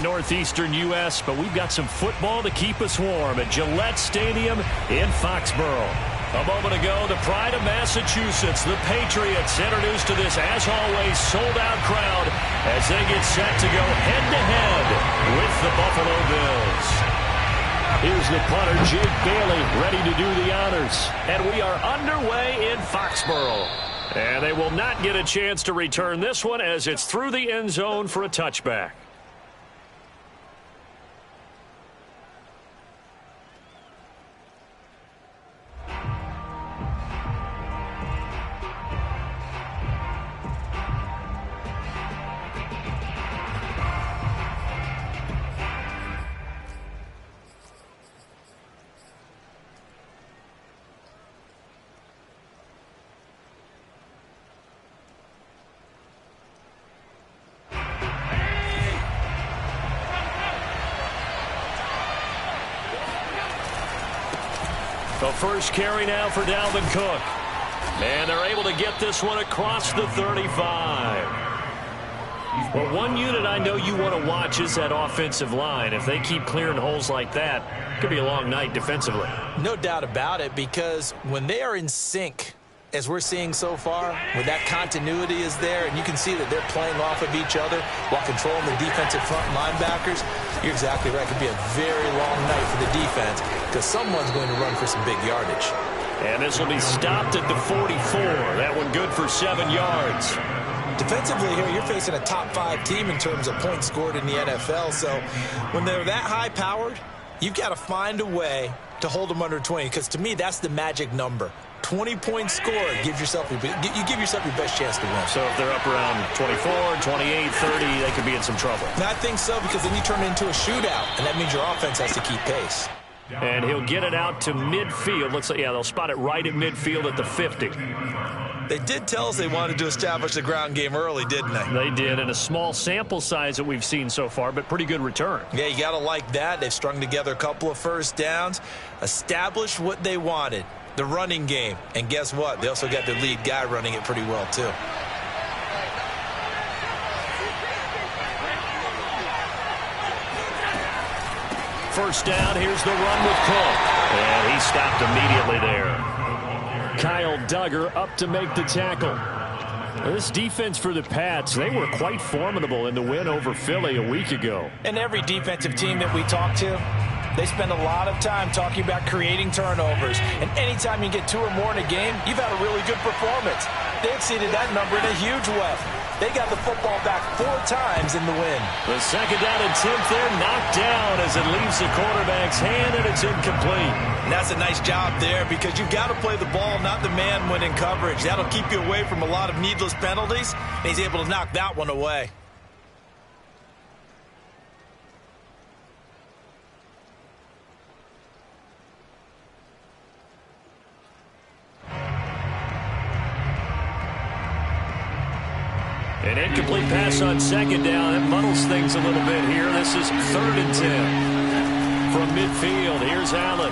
northeastern U.S., but we've got some football to keep us warm at Gillette Stadium in Foxborough. A moment ago, the pride of Massachusetts, the Patriots, introduced to this, as always, sold-out crowd as they get set to go head-to-head with the Buffalo Bills. Here's the punter, Jake Bailey, ready to do the honors. And we are underway in Foxborough. And they will not get a chance to return this one as it's through the end zone for a touchback. The first carry now for Dalvin Cook. And they're able to get this one across the 35. Well, one unit I know you want to watch is that offensive line. If they keep clearing holes like that, it could be a long night defensively. No doubt about it, because when they are in sync, as we're seeing so far, when that continuity is there, and you can see that they're playing off of each other while controlling the defensive front linebackers, you're exactly right. It could be a very long night for the defense because someone's going to run for some big yardage. And this will be stopped at the 44. That one good for 7 yards. Defensively here, you're facing a top-5 team in terms of points scored in the NFL. So when they're that high-powered, you've got to find a way to hold them under 20, because to me, that's the magic number. 20 points scored, you give yourself your best chance to win. So if they're up around 24, 28, 30, they could be in some trouble. And I think so, because then you turn it into a shootout, and that means your offense has to keep pace. And he'll get it out to midfield. Looks like, yeah, they'll spot it right at midfield at the 50. They did tell us they wanted to establish the ground game early, didn't they? They did, and a small sample size that we've seen so far, but pretty good return. Yeah, you got to like that. They've strung together a couple of first downs, established what they wanted, the running game. And guess what? They also got their lead guy running it pretty well, too. First down, here's the run with Cook. And he stopped immediately there. Kyle Duggar up to make the tackle. This defense for the Pats, they were quite formidable in the win over Philly a week ago. And every defensive team that we talk to, they spend a lot of time talking about creating turnovers. And anytime you get 2 or more in a game, you've had a really good performance. They exceeded that number in a huge way. They got the football back 4 times in the win. The second down and 10th there, knocked down as it leaves the quarterback's hand, and it's incomplete. And that's a nice job there, because you've got to play the ball, not the man when in coverage. That'll keep you away from a lot of needless penalties. And he's able to knock that one away. An incomplete pass on second down. That muddles things a little bit here. This is 3rd and 10. From midfield, here's Allen.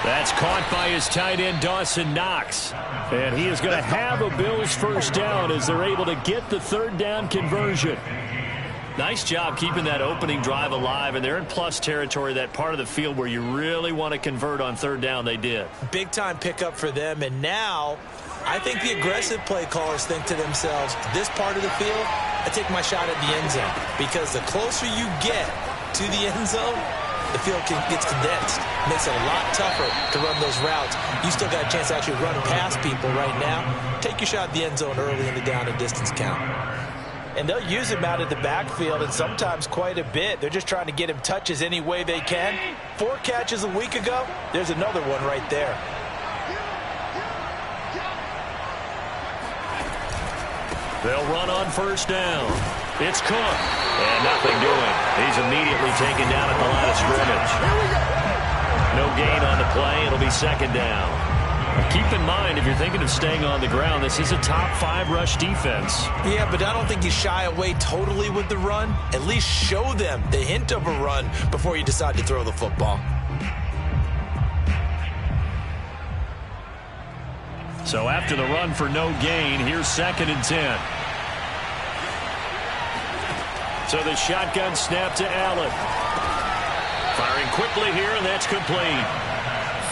That's caught by his tight end, Dawson Knox. And he is going to have a Bills first down as they're able to get the 3rd down conversion. Nice job keeping that opening drive alive, and they're in plus territory, that part of the field where you really want to convert on 3rd down. They did. Big-time pickup for them, and now I think the aggressive play callers think to themselves, this part of the field, I take my shot at the end zone, because the closer you get to the end zone, the field gets condensed. Makes it a lot tougher to run those routes. You still got a chance to actually run past people right now. Take your shot at the end zone early in the down and distance count. And they'll use him out of the backfield, and sometimes quite a bit. They're just trying to get him touches any way they can. 4 catches a week ago. There's another one right there. They'll run on first down. It's Cook. And nothing doing. He's immediately taken down at the line of scrimmage. No gain on the play. It'll be 2nd down. Keep in mind, if you're thinking of staying on the ground, this is a top 5 rush defense. Yeah, but I don't think you shy away totally with the run. At least show them the hint of a run before you decide to throw the football. So after the run for no gain, here's 2nd and 10. So the shotgun snap to Allen. Firing quickly here, and that's complete.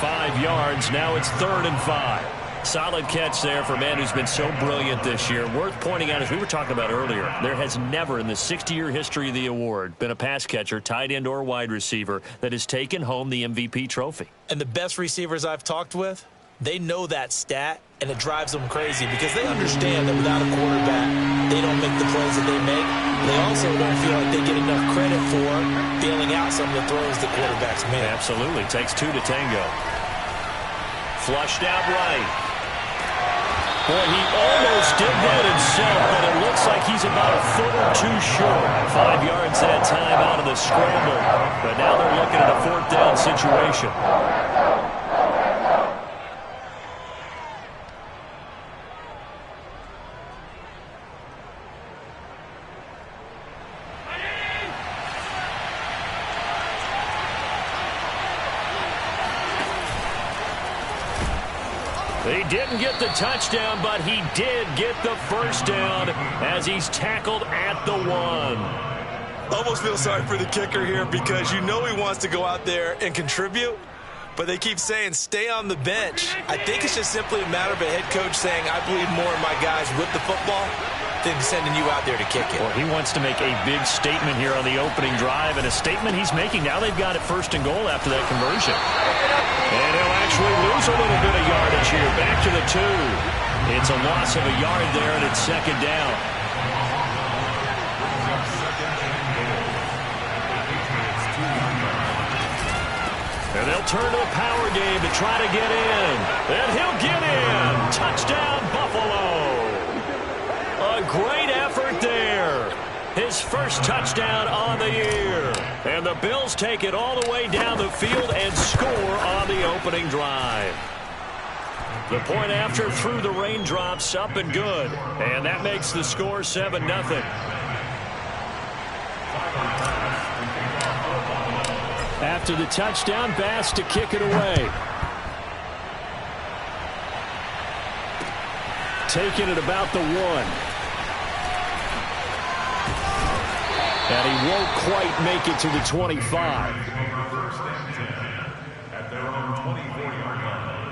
5 yards. Now it's 3rd and 5. Solid catch there for a man who's been so brilliant this year. Worth pointing out, as we were talking about earlier, there has never in the 60-year history of the award been a pass catcher, tight end, or wide receiver that has taken home the MVP trophy. And the best receivers I've talked with, they know that stat, and it drives them crazy because they understand that without a quarterback, they don't make the plays that they make. They also don't feel like they get enough credit for bailing out some of the throws the quarterbacks make. Absolutely. Takes 2 to tango. Flushed out right. Boy, he almost did that himself, but it looks like he's about a foot or 2 short. 5 yards that time out of the scramble. But now they're looking at a 4th down situation. He didn't get the touchdown, but he did get the first down as he's tackled at the 1. Almost feel sorry for the kicker here because you know he wants to go out there and contribute, but they keep saying stay on the bench. I think it's just simply a matter of a head coach saying I believe more in my guys with the football than sending you out there to kick it. Well, he wants to make a big statement here on the opening drive, and a statement he's making. Now they've got it 1st and goal after that conversion. And he'll actually lose a little bit of yardage here. Back to the 2. It's a loss of a yard there, and it's 2nd down. And they'll turn to the power game to try to get in. And he'll get in. Touchdown, Buffalo. A great effort there. His first touchdown on the year. And the Bills take it all the way down the field and score on the opening drive. The point after through the raindrops, up and good. And that makes the score 7-0. After the touchdown, Bass to kick it away. Taking it about the 1. And he won't quite make it to the 25. At their own 24-yard line.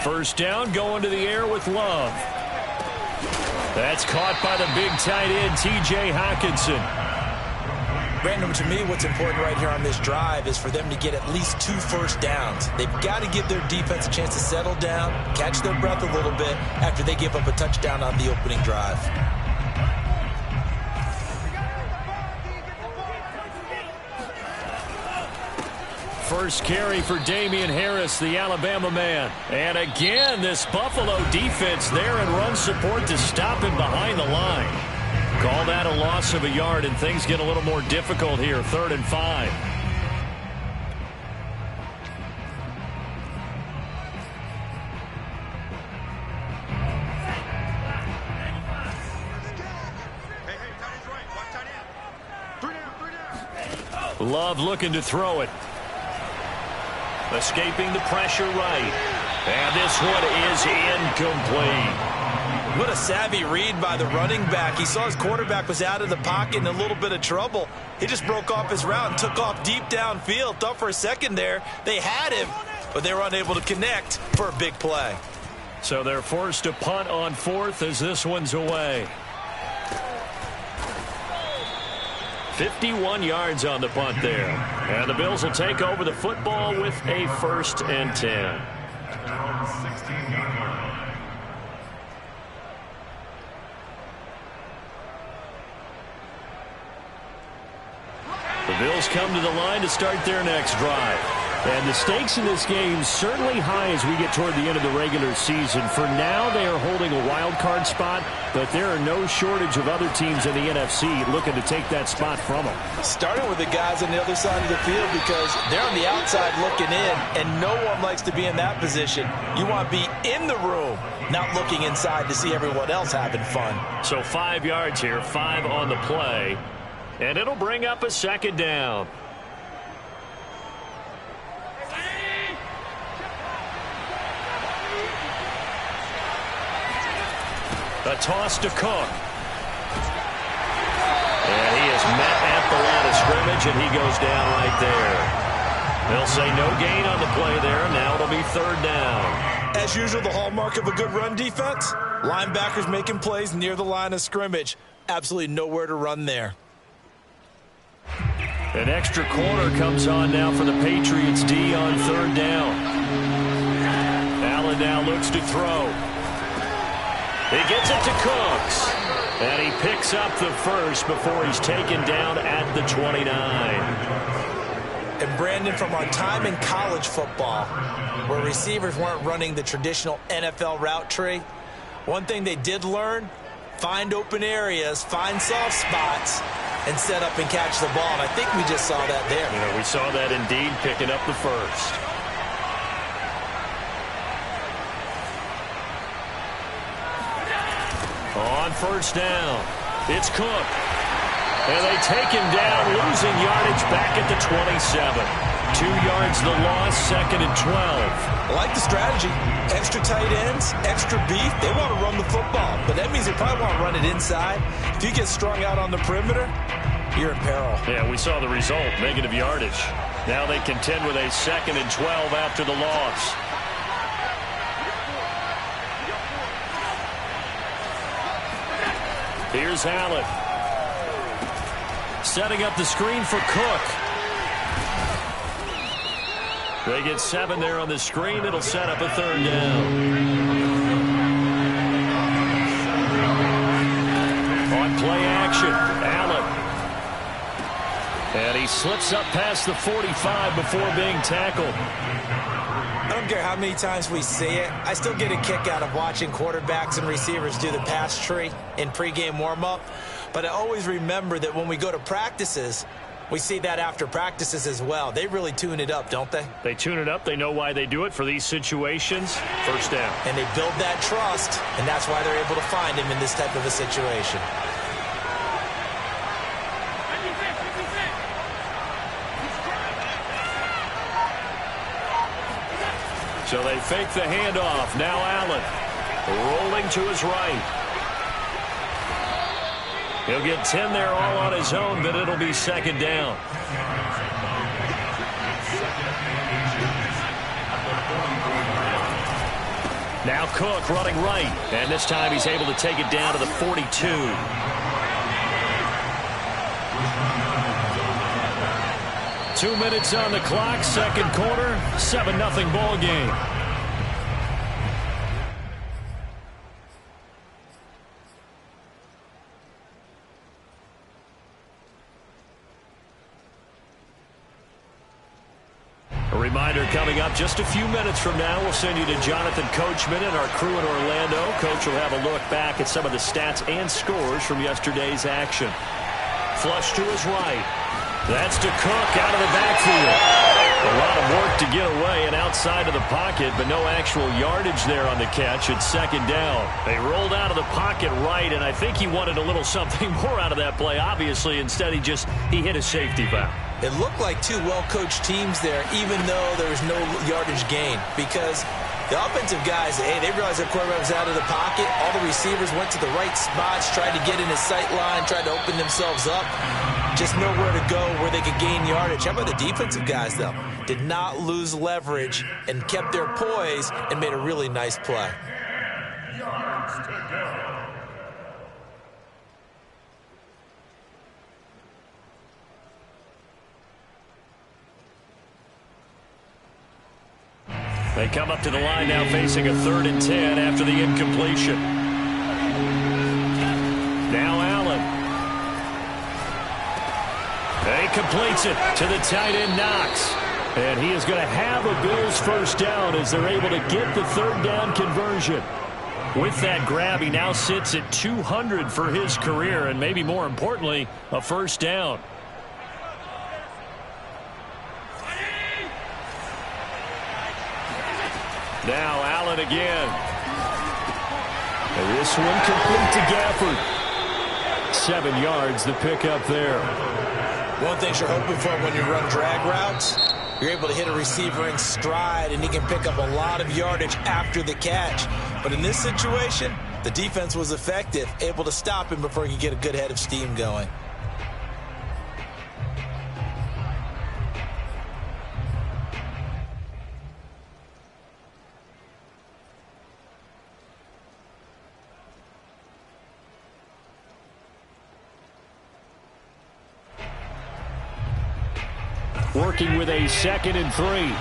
First down, going to the air with Love. That's caught by the big tight end, T.J. Hockenson. Brandon, to me, what's important right here on this drive is for them to get at least 2 first downs. They've got to give their defense a chance to settle down, catch their breath a little bit after they give up a touchdown on the opening drive. First carry for Damian Harris, the Alabama man. And again, this Buffalo defense there and run support to stop him behind the line. Call that a loss of a yard, and things get a little more difficult here. 3rd and 5. Love looking to throw it. Escaping the pressure right. And this one is incomplete. What a savvy read by the running back. He saw his quarterback was out of the pocket in a little bit of trouble. He just broke off his route and took off deep downfield. Thought for a second there they had him, but they were unable to connect for a big play. So they're forced to punt on 4th as this one's away. 51 yards on the punt there. And the Bills will take over the football with a 1st and 10. The Bills come to the line to start their next drive. And the stakes in this game certainly high as we get toward the end of the regular season. For now, they are holding a wild card spot, but there are no shortage of other teams in the NFC looking to take that spot from them. Starting with the guys on the other side of the field because they're on the outside looking in, and no one likes to be in that position. You want to be in the room, not looking inside to see everyone else having fun. So 5 yards here, 5 on the play, and it'll bring up a second down. A toss to Cook. And he is met at the line of scrimmage, and he goes down right there. They'll say no gain on the play there, and now it'll be third down. As usual, the hallmark of a good run defense, linebackers making plays near the line of scrimmage. Absolutely nowhere to run there. An extra corner comes on now for the Patriots D on third down. Allen now looks to throw. He gets it to Cooks. And he picks up the first before he's taken down at the 29. And Brandon, from our time in college football, where receivers weren't running the traditional NFL route tree, one thing they did learn, find open areas, find soft spots, and set up and catch the ball. And I think we just saw that there. You know, we saw that indeed, picking up the first. On first down, it's Cook. And they take him down, losing yardage back at the 27. 2 yards the loss, second and 12. I like the strategy. Extra tight ends, extra beef. They want to run the football, but that means they probably want to run it inside. If you get strung out on the perimeter, you're in peril. Yeah, we saw the result, negative yardage. Now they contend with a second and 12 after the loss. Here's Allen. Setting up the screen for Cook. They get 7 there on the screen. It'll set up a third down. On play action, Allen. And he slips up past the 45 before being tackled. I don't care how many times we see it. I still get a kick out of watching quarterbacks and receivers do the pass tree in pregame warm-up. But I always remember that when we go to practices, we see that after practices as well. They really tune it up, don't they? They tune it up. They know why they do it for these situations. First down. And they build that trust, and that's why they're able to find him in this type of a situation. So they fake the handoff. Now Allen rolling to his right. He'll get 10 there all on his own, but it'll be second down. Now Cook running right, and this time he's able to take it down to the 42. Two minutes on the clock, second quarter, 7-0 ball game. A reminder coming up just a few minutes from now, we'll send you to Jonathan Coachman and our crew in Orlando. Coach will have a look back at some of the stats and scores from yesterday's action. Flush to his right. That's to Cook out of the backfield. A lot of work to get away and outside of the pocket, but no actual yardage there on the catch. It's second down. They rolled out of the pocket right, and I think he wanted a little something more out of that play, obviously. Instead, he hit a safety foul. It looked like two well-coached teams there, even though there was no yardage gain, because the offensive guys, hey, they realized their quarterback was out of the pocket. All the receivers went to the right spots, tried to get in his sight line, tried to open themselves up. Just nowhere to go where they could gain yardage. How about the defensive guys, though? Did not lose leverage and kept their poise and made a really nice play. Yards to go. They come up to the line now facing a 3rd and 10 after the incompletion. Now Allen. He completes it to the tight end Knox. And he is going to have a Bills first down as they're able to get the third down conversion. With that grab, he now sits at 200 for his career, and maybe more importantly, a first down. Now Allen again. And this one complete to Gafford. 7 yards, the pickup there. One thing you're hoping for when you run drag routes, you're able to hit a receiver in stride, and he can pick up a lot of yardage after the catch. But in this situation, the defense was effective, able to stop him before he could get a good head of steam going. Working with a 2nd and 3.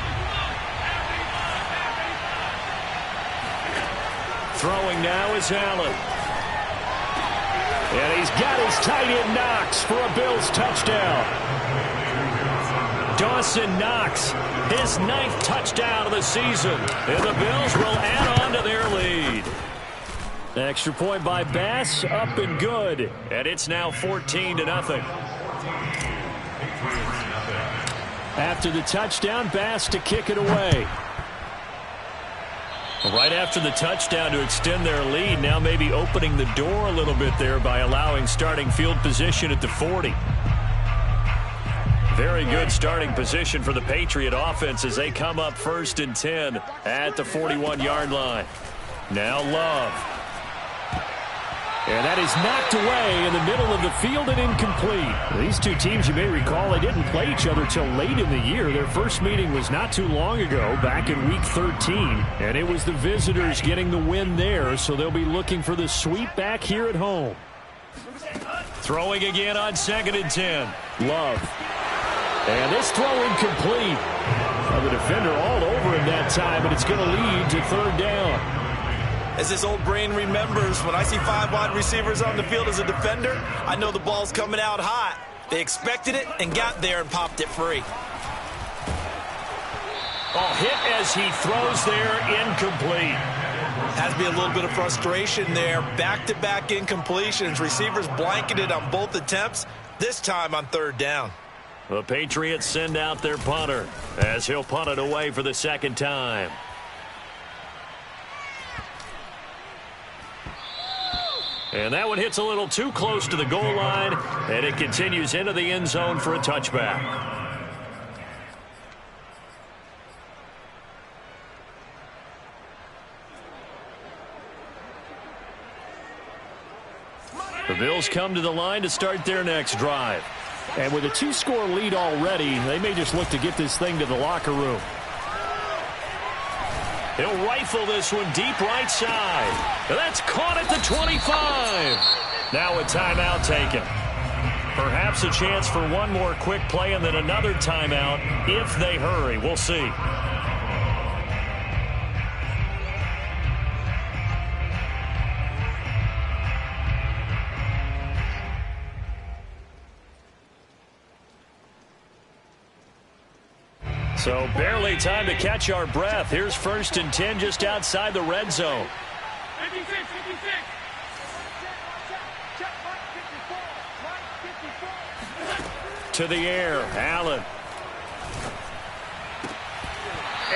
Throwing now is Allen. And he's got his tight end Knox for a Bills touchdown. Dawson Knox, his 9th touchdown of the season. And the Bills will add on to their lead. Extra point by Bass, up and good. And it's now 14-0. After the touchdown, Bass to kick it away. Right after the touchdown to extend their lead, now maybe opening the door a little bit there by allowing starting field position at the 40. Very good starting position for the Patriot offense as they come up 1st and 10 at the 41-yard line. Now Love. And that is knocked away in the middle of the field and incomplete. These two teams, you may recall, they didn't play each other till late in the year. Their first meeting was not too long ago, back in Week 13. And it was the visitors getting the win there, so they'll be looking for the sweep back here at home. Throwing again on 2nd and 10. Love. And this throw incomplete. Well, the defender all over him that time, but it's going to lead to 3rd down. As this old brain remembers, when I see 5 wide receivers on the field as a defender, I know the ball's coming out hot. They expected it and got there and popped it free. Oh, hit as he throws there, incomplete. Has to be a little bit of frustration there. Back-to-back incompletions. Receivers blanketed on both attempts, this time on 3rd down. The Patriots send out their punter as he'll punt it away for the 2nd time. And that one hits a little too close to the goal line, and it continues into the end zone for a touchback. The Bills come to the line to start their next drive. And with a 2-score lead already, they may just look to get this thing to the locker room. He'll rifle this one deep right side. That's caught at the 25. Now a timeout taken. Perhaps a chance for one more quick play and then another timeout if they hurry. We'll see. So barely time to catch our breath. Here's 1st and 10 just outside the red zone. 56, 56. To the air, Allen.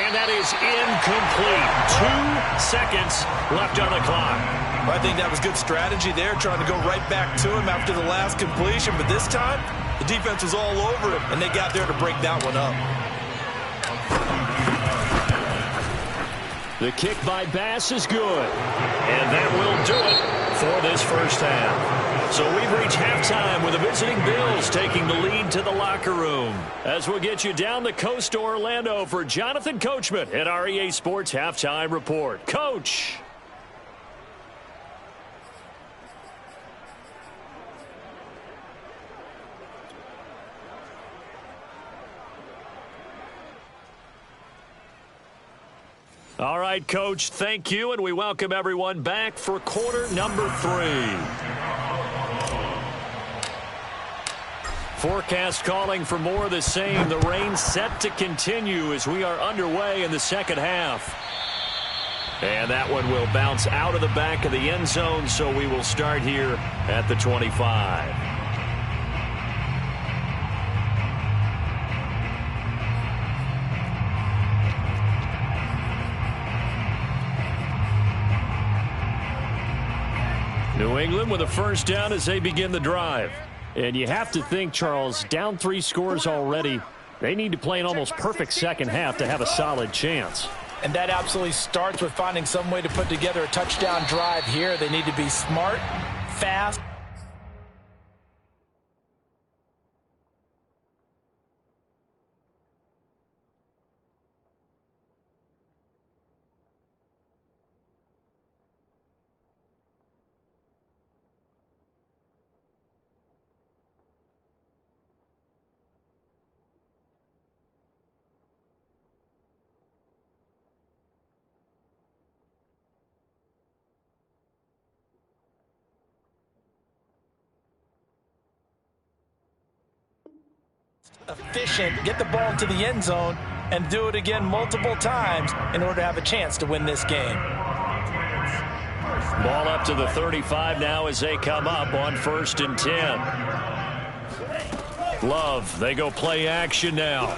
And that is incomplete. 2 seconds left on the clock. I think that was good strategy there, trying to go right back to him after the last completion. But this time, the defense was all over him, and they got there to break that one up. The kick by Bass is good. And that will do it for this first half. So we've reached halftime with the visiting Bills taking the lead to the locker room. As we'll get you down the coast to Orlando for Jonathan Coachman at our EA Sports Halftime Report. Coach. All right, Coach, thank you, and we welcome everyone back for quarter number 3. Forecast calling for more of the same. The rain set to continue as we are underway in the second half. And that one will bounce out of the back of the end zone, so we will start here at the 25. New England with a first down as they begin the drive. And you have to think, Charles, down 3 scores already. They need to play an almost perfect second half to have a solid chance. And that absolutely starts with finding some way to put together a touchdown drive here. They need to be smart, fast. Efficient, get the ball into the end zone, and do it again multiple times in order to have a chance to win this game. Ball up to the 35 now as they come up on 1st and 10. Love, they go play action now.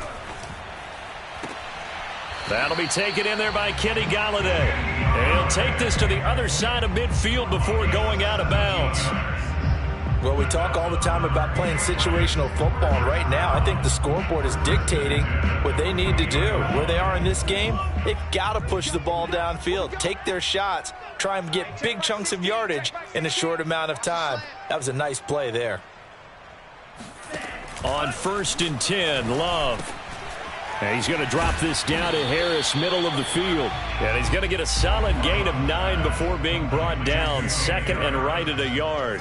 That'll be taken in there by Kenny Galladay. And he'll take this to the other side of midfield before going out of bounds. Well, we talk all the time about playing situational football. Right now, I think the scoreboard is dictating what they need to do. Where they are in this game, they've got to push the ball downfield, take their shots, try and get big chunks of yardage in a short amount of time. That was a nice play there. On 1st and 10, Love. And he's going to drop this down to Harris, middle of the field. And he's going to get a solid gain of 9 before being brought down. 2nd and right at a yard.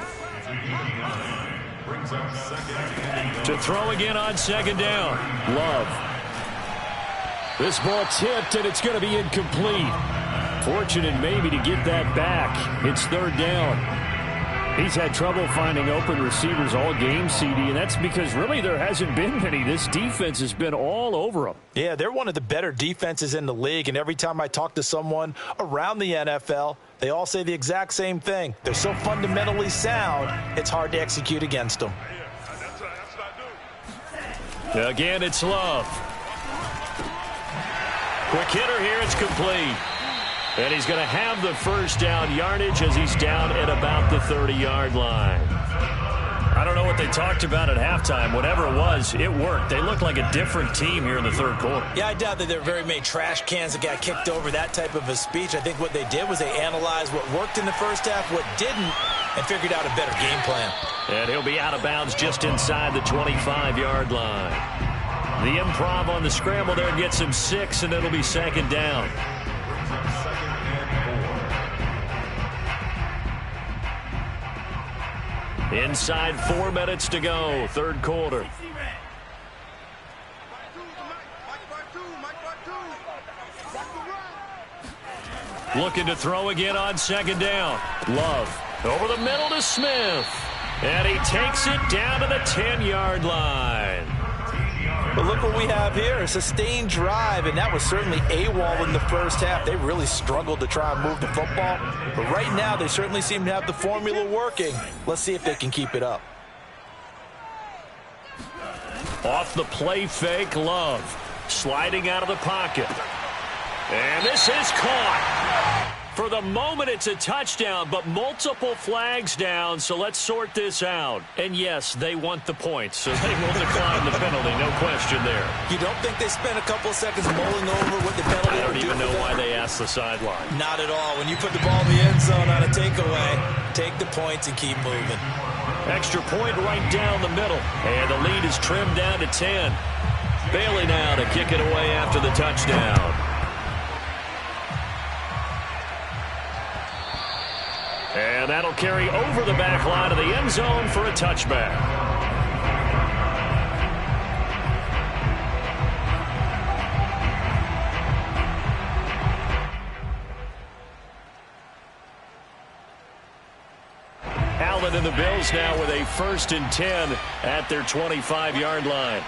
To throw again on 2nd down. Love. This ball tipped, and it's going to be incomplete. Fortunate maybe to get that back. It's 3rd down. He's had trouble finding open receivers all game, CD, and that's because really there hasn't been many. This defense has been all over them. Yeah, they're one of the better defenses in the league, and every time I talk to someone around the NFL, they all say the exact same thing. They're so fundamentally sound, it's hard to execute against them. Again, it's Love. Quick hitter here, it's complete. And he's going to have the first down yardage as he's down at about the 30-yard line. I don't know what they talked about at halftime. Whatever it was, it worked. They looked like a different team here in the 3rd quarter. Yeah, I doubt that there were very many trash cans that got kicked over, that type of a speech. I think what they did was they analyzed what worked in the first half, what didn't, and figured out a better game plan. And he'll be out of bounds just inside the 25-yard line. The improv on the scramble there gets him 6, and it'll be 2nd down. Inside 4 minutes to go, 3rd quarter. Looking to throw again on 2nd down. Love over the middle to Smith. And he takes it down to the 10-yard line. But look what we have here, a sustained drive, and that was certainly AWOL in the first half. They really struggled to try and move the football. But right now, they certainly seem to have the formula working. Let's see if they can keep it up. Off the play fake, Love. Sliding out of the pocket. And this is caught. For the moment, it's a touchdown, but multiple flags down, so let's sort this out. And yes, they want the points, so they will decline the penalty, no question there. You don't think they spent a couple of seconds mulling over what the penalty I don't would do even know for why them? they asked the sideline. Not at all. When you put the ball in the end zone on a takeaway, take the points and keep moving. Extra point right down the middle, and the lead is trimmed down to 10. Bailey now to kick it away after the touchdown. And that'll carry over the back line of the end zone for a touchback. Allen and the Bills now with a 1st and 10 at their 25-yard line.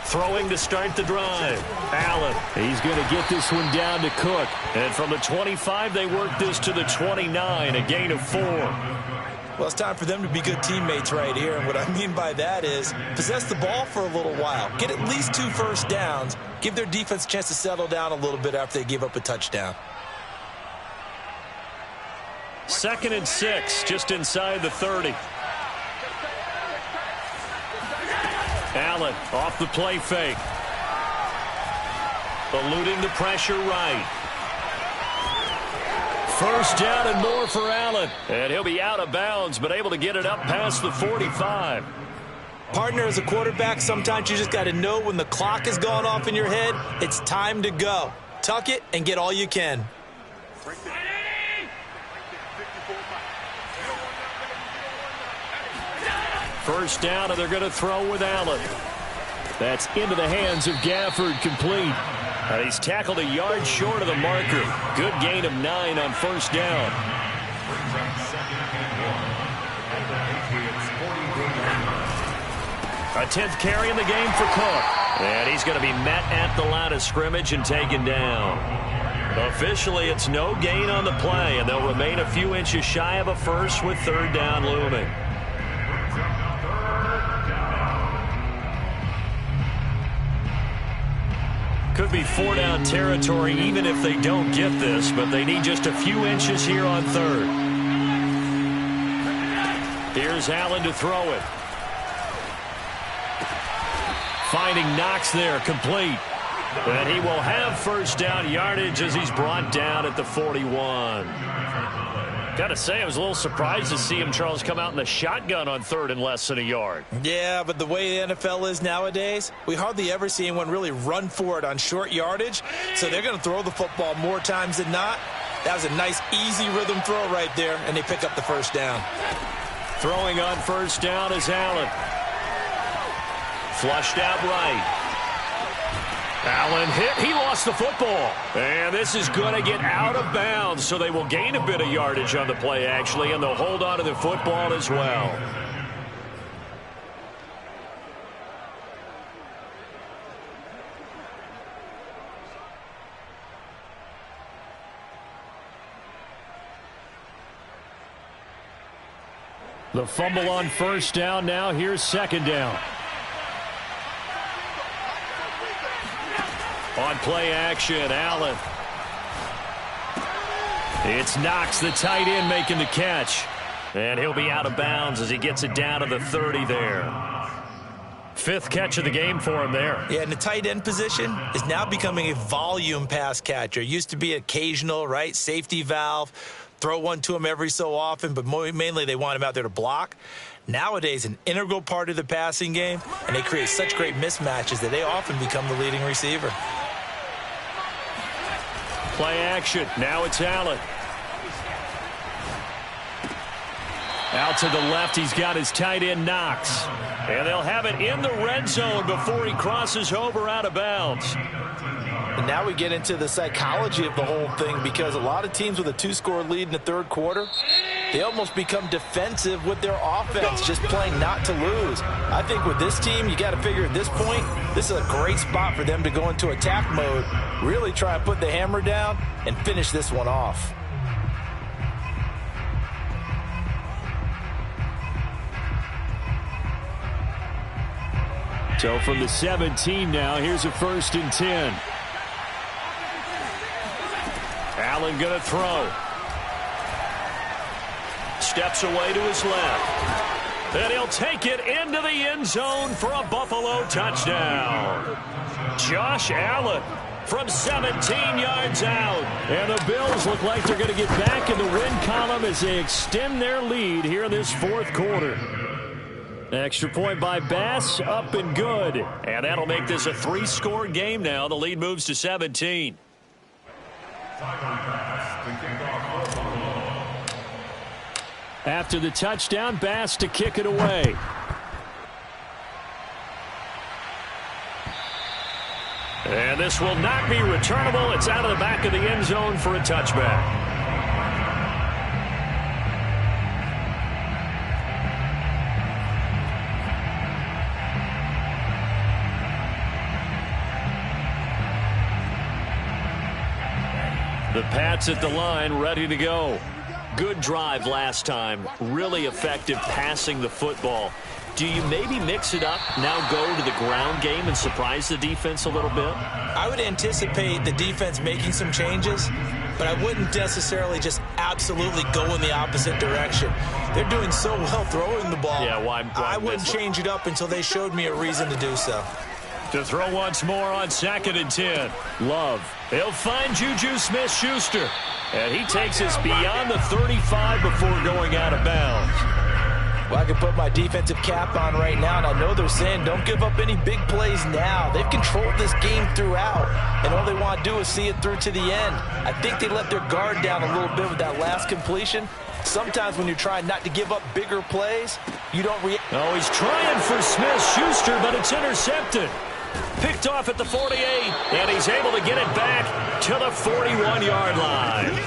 Throwing to start the drive. Allen. He's going to get this one down to Cook. And from the 25, they work this to the 29, a gain of 4. Well, it's time for them to be good teammates right here. And what I mean by that is possess the ball for a little while. Get at least 2 first downs. Give their defense a chance to settle down a little bit after they give up a touchdown. 2nd and 6, just inside the 30. Allen off the play fake. Eluding the pressure right. 1st down and more for Allen. And he'll be out of bounds, but able to get it up past the 45. Partner, as a quarterback, sometimes you just got to know when the clock has gone off in your head, it's time to go. Tuck it and get all you can. First down, and they're going to throw with Allen. That's into the hands of Gafford, complete. And he's tackled a yard short of the marker. Good gain of 9 on 1st down. A 10th carry in the game for Cook. And he's going to be met at the line of scrimmage and taken down. Officially, it's no gain on the play, and they'll remain a few inches shy of a first with 3rd down looming. Could be 4-down territory even if they don't get this, but they need just a few inches here on 3rd. Here's Allen to throw it. Finding Knox there, complete. And he will have 1st down yardage as he's brought down at the 41. Got to say, I was a little surprised to see him, Charles, come out in the shotgun on 3rd and less than a yard. Yeah, but the way the NFL is nowadays, we hardly ever see anyone really run for it on short yardage. So they're going to throw the football more times than not. That was a nice, easy rhythm throw right there, and they pick up the 1st down. Throwing on 1st down is Allen. Flushed out right. Allen hit. He lost the football. And this is going to get out of bounds, so they will gain a bit of yardage on the play, actually, and they'll hold on to the football as well. The fumble on 1st down. Now here's 2nd down. On play action, Allen. It's Knox, the tight end, making the catch. And he'll be out of bounds as he gets it down to the 30 there. 5th catch of the game for him there. Yeah, and the tight end position is now becoming a volume pass catcher. Used to be occasional, right? Safety valve. Throw one to him every so often, but mainly they want him out there to block. Nowadays, an integral part of the passing game, and they create such great mismatches that they often become the leading receiver. Play action. Now it's Allen. Out to the left, he's got his tight end, Knox. And they'll have it in the red zone before he crosses over out of bounds. And now we get into the psychology of the whole thing, because a lot of teams with a 2-score lead in the 3rd quarter, they almost become defensive with their offense, just playing not to lose. I think with this team, you got to figure at this point, this is a great spot for them to go into attack mode, really try and put the hammer down and finish this one off. So from the 17 now, here's a 1st and 10. Allen going to throw. Steps away to his left. And he'll take it into the end zone for a Buffalo touchdown. Josh Allen from 17 yards out. And the Bills look like they're going to get back in the win column as they extend their lead here in this 4th quarter. Extra point by Bass, up and good. And that'll make this a 3-score game now. The lead moves to 17. After the touchdown, Bass to kick it away. And this will not be returnable. It's out of the back of the end zone for a touchback. The Pats at the line, ready to go. Good drive last time. Really effective passing the football. Do you maybe mix it up, now go to the ground game and surprise the defense a little bit? I would anticipate the defense making some changes, but I wouldn't necessarily just absolutely go in the opposite direction. They're doing so well throwing the ball. Yeah, why I wouldn't change it up until they showed me a reason to do so. To throw once more on 2nd and 10. Love. He'll find Juju Smith-Schuster. And he takes us beyond the 35 before going out of bounds. Well, I can put my defensive cap on right now, and I know they're saying don't give up any big plays now. They've controlled this game throughout, and all they want to do is see it through to the end. I think they let their guard down a little bit with that last completion. Sometimes when you're trying not to give up bigger plays, you don't react. Oh, he's trying for Smith-Schuster, but it's intercepted. Picked off at the 48, and he's able to get it back to the 41-yard line.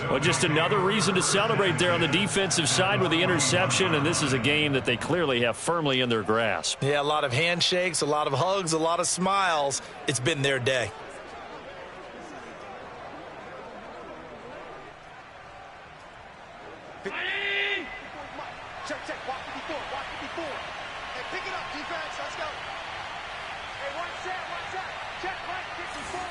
Well, just another reason to celebrate there on the defensive side with the interception, and this is a game that they clearly have firmly in their grasp. Yeah, a lot of handshakes, a lot of hugs, a lot of smiles. It's been their day. Check, check, walk 54, walk 54. Hey, pick it up, defense, let's go. Hey, one set, check, right, 54.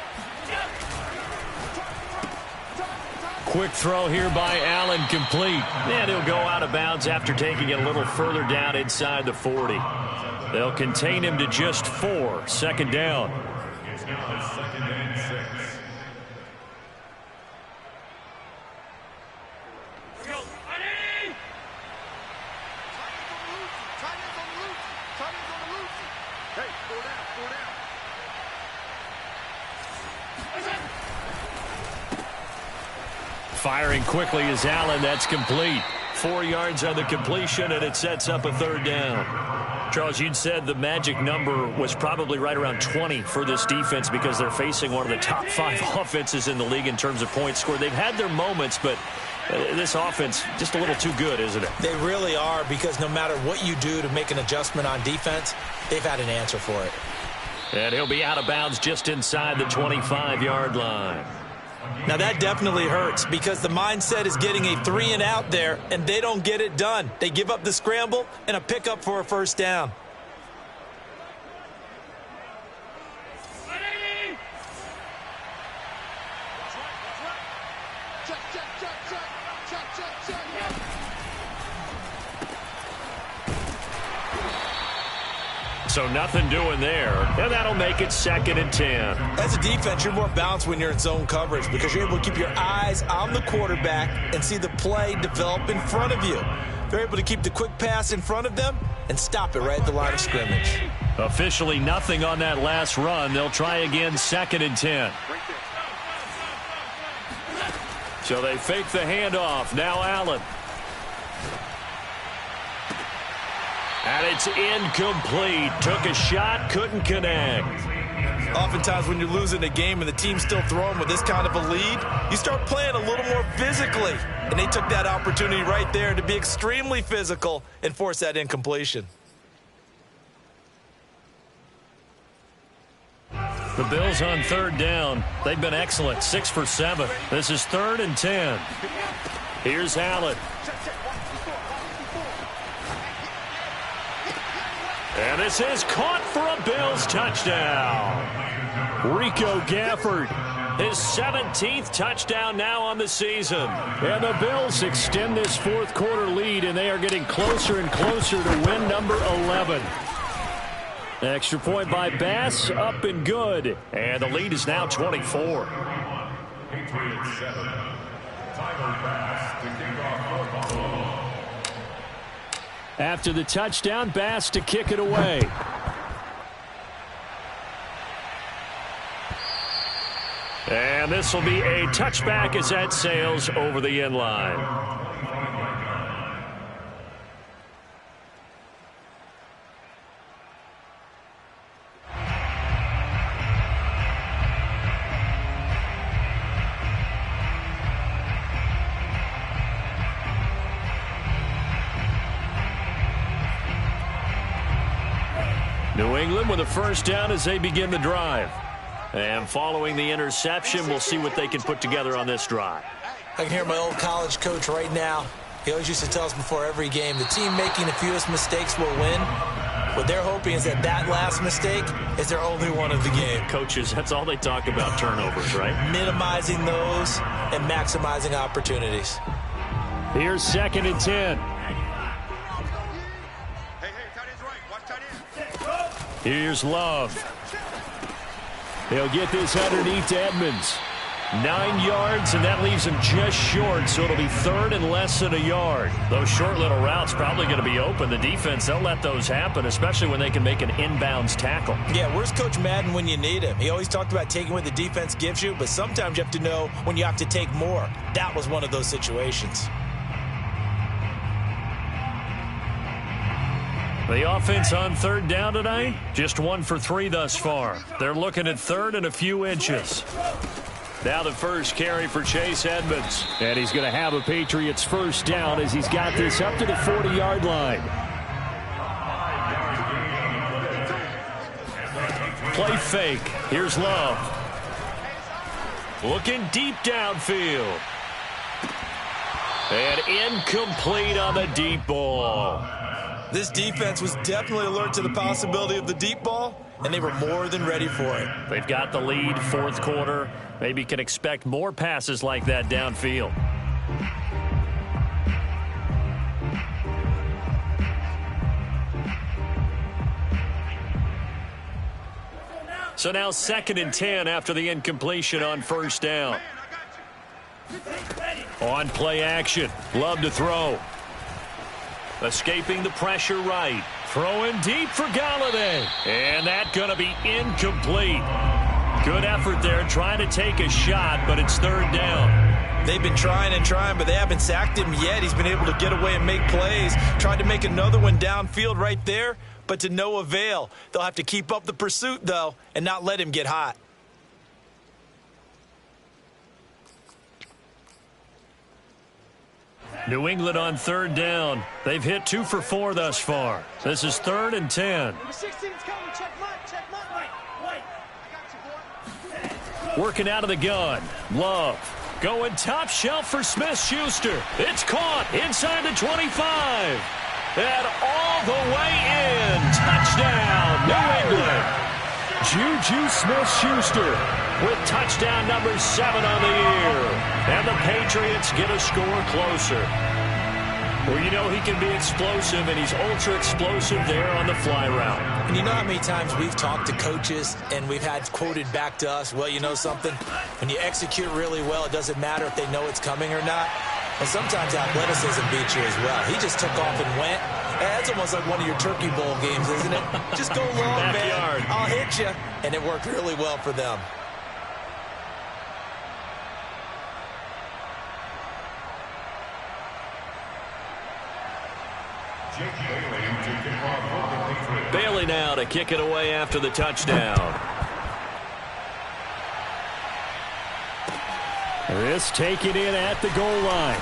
Quick throw here by Allen, complete. And he'll go out of bounds after taking it a little further down inside the 40. They'll contain him to just 4, 2nd down. It's now 2nd and 6. Firing quickly is Allen. That's complete. 4 yards on the completion, and it sets up a 3rd down. Charles, you'd said the magic number was probably right around 20 for this defense because they're facing one of the top 5 offenses in the league in terms of points scored. They've had their moments, but this offense just a little too good, isn't it? They really are, because no matter what you do to make an adjustment on defense, they've had an answer for it. And he'll be out of bounds just inside the 25-yard line. Now that definitely hurts, because the mindset is getting a 3 and out there, and they don't get it done. They give up the scramble and a pickup for a 1st down. So nothing doing there, and that'll make it 2nd and 10. As a defense, you're more balanced when you're in zone coverage because you're able to keep your eyes on the quarterback and see the play develop in front of you. They're able to keep the quick pass in front of them and stop it right at the line of scrimmage. Officially nothing on that last run. They'll try again, 2nd and 10. So they fake the handoff. Now Allen. And it's incomplete. Took a shot, couldn't connect. Oftentimes when you're losing a game and the team's still throwing with this kind of a lead, you start playing a little more physically. And they took that opportunity right there to be extremely physical and force that incompletion. The Bills on 3rd down. They've been excellent, 6 for 7. This is 3rd and 10. Here's Allen. And this is caught for a Bills touchdown. Rico Gafford, his 17th touchdown now on the season. And the Bills extend this 4th quarter lead, and they are getting closer and closer to win number 11. Extra point by Bass, up and good. And the lead is now 24. Patriots 7. Tyler Bass to kick off 4th and long. After the touchdown, Bass to kick it away. And this will be a touchback as that sails over the end line. New England with a 1st down as they begin the drive. And following the interception, we'll see what they can put together on this drive. I can hear my old college coach right now. He always used to tell us before every game, the team making the fewest mistakes will win. What they're hoping is that last mistake is their only one of the game. Coaches, that's all they talk about, turnovers, right? Minimizing those and maximizing opportunities. Here's 2nd and 10. Here's Love. He'll get this underneath to Edmonds. 9 yards, and that leaves him just short, so it'll be 3rd and less than a yard. Those short little routes probably going to be open. The defense, they'll let those happen, especially when they can make an inbounds tackle. Yeah, where's Coach Madden when you need him? He always talked about taking what the defense gives you, but sometimes you have to know when you have to take more. That was one of those situations. The offense on 3rd down tonight, just 1 for 3 thus far. They're looking at 3rd and a few inches. Now the first carry for Chase Edmonds. And he's going to have a Patriots first down as he's got this up to the 40-yard line. Play fake. Here's Love. Looking deep downfield. And incomplete on the deep ball. This defense was definitely alert to the possibility of the deep ball, and they were more than ready for it. They've got the lead, 4th quarter. Maybe can expect more passes like that downfield. So now 2nd and 10 after the incompletion on 1st down. On play action. Love to throw. Escaping the pressure right. Throwing deep for Galladay. And that's going to be incomplete. Good effort there trying to take a shot, but it's 3rd down. They've been trying and trying, but they haven't sacked him yet. He's been able to get away and make plays. Tried to make another one downfield right there, but to no avail. They'll have to keep up the pursuit, though, and not let him get hot. New England on 3rd down. They've hit 2 for 4 thus far. This is 3rd and 10. Working out of the gun. Love. Going top shelf for Smith-Schuster. It's caught inside the 25. And all the way in. Touchdown, New England. Juju Smith-Schuster with touchdown number 7 on the year. And the Patriots get a score closer. Well, you know he can be explosive, and he's ultra-explosive there on the fly route. And you know how many times we've talked to coaches and we've had quoted back to us, well, you know something? When you execute really well, it doesn't matter if they know it's coming or not. And sometimes athleticism beats you as well. He just took off and went. That's almost like one of your Turkey Bowl games, isn't it? Just go long, Backyard. man. I'll hit you. And it worked really well for them. Bailey now to kick it away after the touchdown. This taken in at the goal line.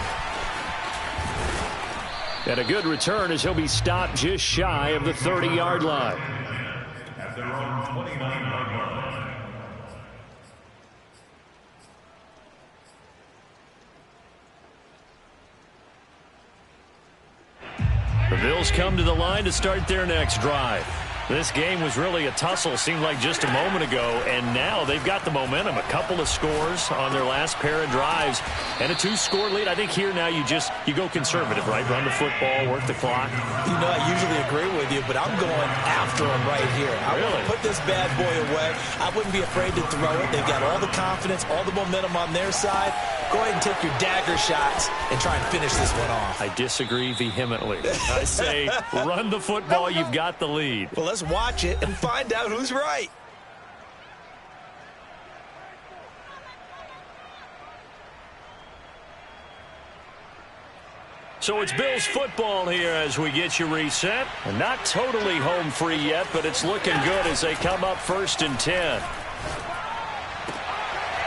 And a good return as he'll be stopped just shy of the 30-yard line. At their own 29-yard line. The Bills come to the line to start their next drive. This game was really a tussle, seemed like just a moment ago, and now they've got the momentum. A couple of scores on their last pair of drives, and a 2-score lead. I think here now you go conservative, right? Run the football, work the clock. You know, I usually agree with you, but I'm going after him right here. I want to put this bad boy away. I wouldn't be afraid to throw it. They've got all the confidence, all the momentum on their side. Go ahead and take your dagger shots and try and finish this one off. I disagree vehemently. I say run the football. You've got the lead. Well, let's watch it and find out who's right. So it's Bills football here as we get you reset. And not totally home free yet, but it's looking good as they come up 1st and 10.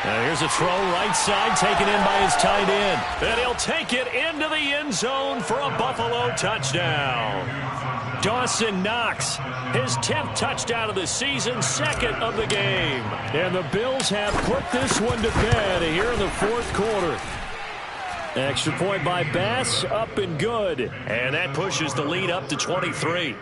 Now here's a throw right side taken in by his tight end. And he'll take it into the end zone for a Buffalo touchdown. Dawson Knox, his 10th touchdown of the season, 2nd of the game. And the Bills have put this one to bed here in the 4th quarter. Extra point by Bass, up and good. And that pushes the lead up to 23.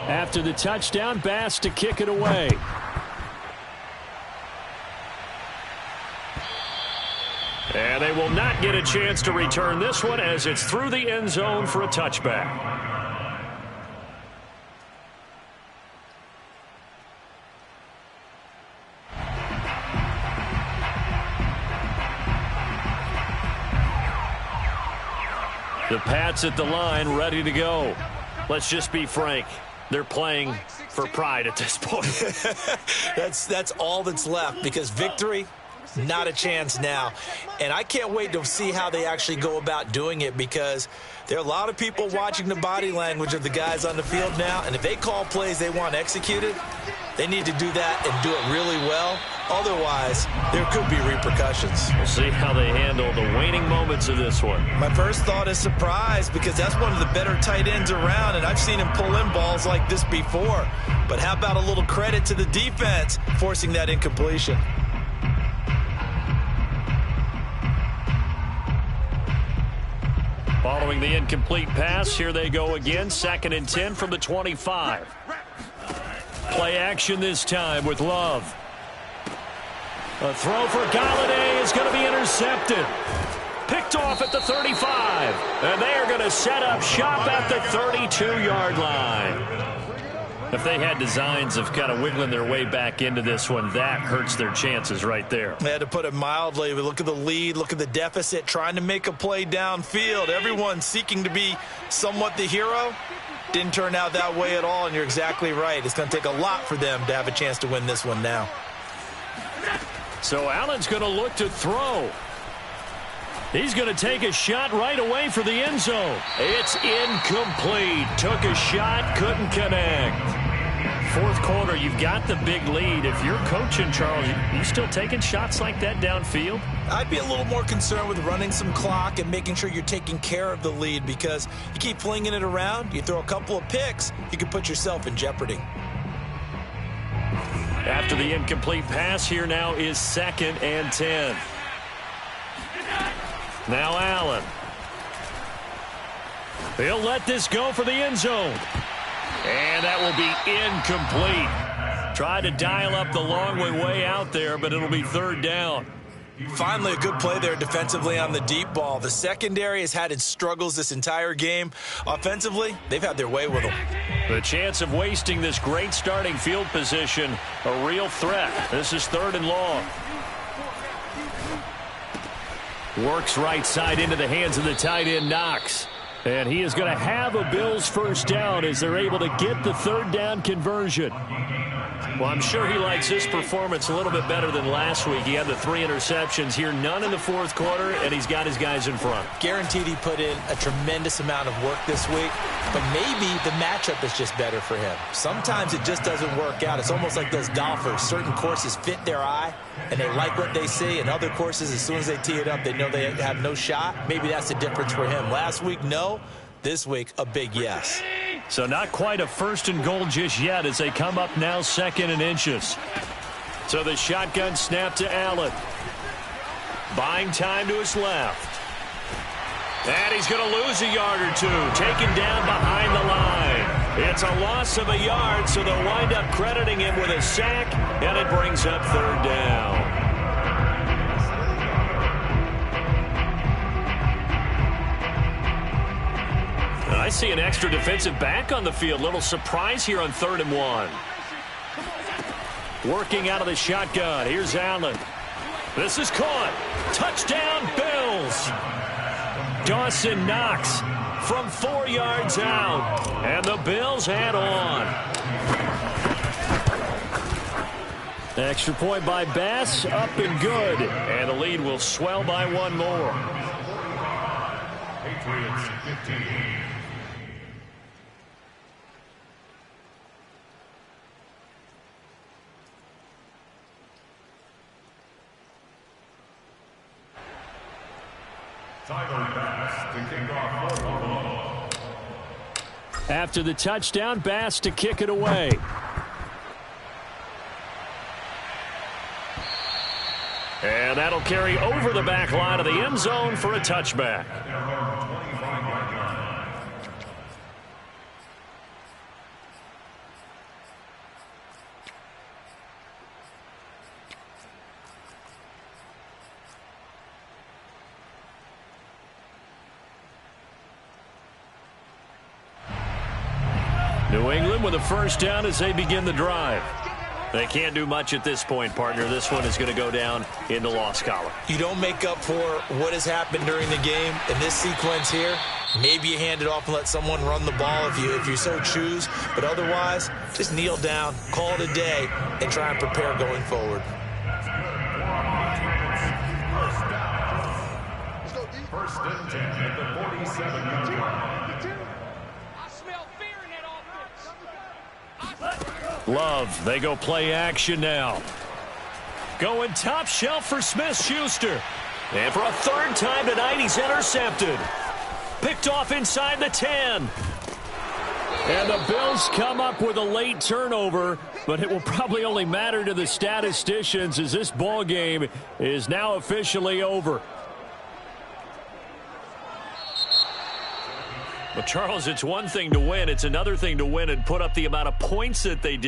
After the touchdown, Bass to kick it away. And they will not get a chance to return this one as it's through the end zone for a touchback. The Pats at the line, ready to go. Let's just be frank. They're playing for pride at this point. That's all that's left, because victory, not a chance now. And I can't wait to see how they actually go about doing it, because there are a lot of people watching the body language of the guys on the field now. And if they call plays they want executed, they need to do that and do it really well. Otherwise, there could be repercussions. We'll see how they handle the waning moments of this one. My first thought is surprise, because that's one of the better tight ends around, and I've seen him pull in balls like this before. But how about a little credit to the defense forcing that incompletion? Following the incomplete pass, here they go again. 2nd and 10 from the 25. Play action this time with Love. A throw for Galladay is going to be intercepted. Picked off at the 35. And they are going to set up shop at the 32-yard line. If they had designs of kind of wiggling their way back into this one, that hurts their chances right there. They had to put it mildly. We look at the lead, look at the deficit, trying to make a play downfield. Everyone seeking to be somewhat the hero. Didn't turn out that way at all, and you're exactly right. It's going to take a lot for them to have a chance to win this one now. So Allen's going to look to throw. He's going to take a shot right away for the end zone. It's incomplete. Took a shot, couldn't connect. 4th quarter, you've got the big lead. If you're coaching, Charles, you still taking shots like that downfield? I'd be a little more concerned with running some clock and making sure you're taking care of the lead, because you keep flinging it around, you throw a couple of picks, you can put yourself in jeopardy. After the incomplete pass, here now is 2nd and 10. Now Allen. He'll let this go for the end zone. And that will be incomplete. Tried to dial up the long way out there, but it'll be 3rd down. Finally, a good play there defensively on the deep ball. The secondary has had its struggles this entire game. Offensively, they've had their way with them. The chance of wasting this great starting field position, a real threat. This is 3rd and long. Works right side into the hands of the tight end, Knox. And he is going to have a Bills first down as they're able to get the 3rd down conversion. Well, I'm sure he likes this performance a little bit better than last week. He had the 3 interceptions here, none in the 4th quarter, and he's got his guys in front. Guaranteed he put in a tremendous amount of work this week, but maybe the matchup is just better for him. Sometimes it just doesn't work out. It's almost like those golfers. Certain courses fit their eye, and they like what they see, and other courses, as soon as they tee it up, they know they have no shot. Maybe that's the difference for him. Last week, no. This week, a big yes. So not quite a 1st and goal just yet as they come up now 2nd and inches. So the shotgun snap to Allen. Buying time to his left. And he's going to lose a yard or 2. Taken down behind the line. It's a loss of a yard, so they'll wind up crediting him with a sack, and it brings up 3rd down. I see an extra defensive back on the field. Little surprise here on 3rd and 1. Working out of the shotgun. Here's Allen. This is caught. Touchdown, Bills. Dawson Knox from 4 yards out. And the Bills head on. Extra point by Bass. Up and good. And the lead will swell by 1 more. Patriots 15. Tyler Bass to kick off fourth and long. After the touchdown, Bass to kick it away. And that'll carry over the back line of the end zone for a touchback. New England with a first down as they begin the drive. They can't do much at this point, partner. This one is going to go down in the loss column. You don't make up for what has happened during the game in this sequence here. Maybe you hand it off and let someone run the ball if you so choose. But otherwise, just kneel down, call it a day, and try and prepare going forward. First and 10 at the 47-yard line. I smell fear in that offense. Love, they go play action now. Going top shelf for Smith-Schuster. And for a third time tonight, he's intercepted. Picked off inside the 10. And the Bills come up with a late turnover, but it will probably only matter to the statisticians as this ball game is now officially over. But, Charles, it's one thing to win. It's another thing to win and put up the amount of points that they did.